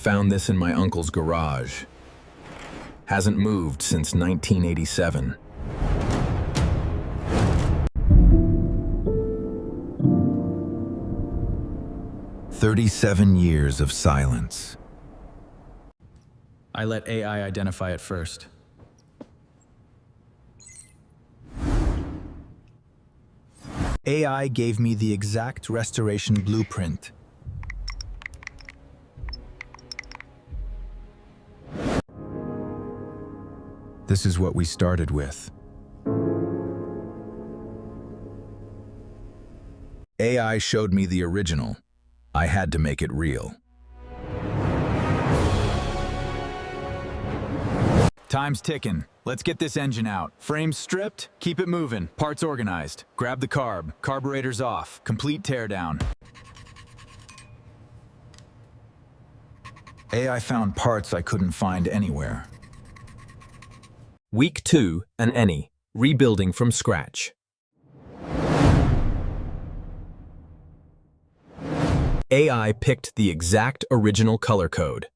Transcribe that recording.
Found this in my uncle's garage. Hasn't moved since 1987. "37 years of silence." I let AI identify it first. AI gave me the exact restoration blueprint. This is what we started with. AI showed me the original. I had to make it real. Time's ticking. Let's get this engine out. Frames stripped, keep it moving. Parts organized. Grab the carb. Carburetor's off. Complete teardown. AI found parts I couldn't find anywhere. Week 2, an any, rebuilding from scratch. AI picked the exact original color code.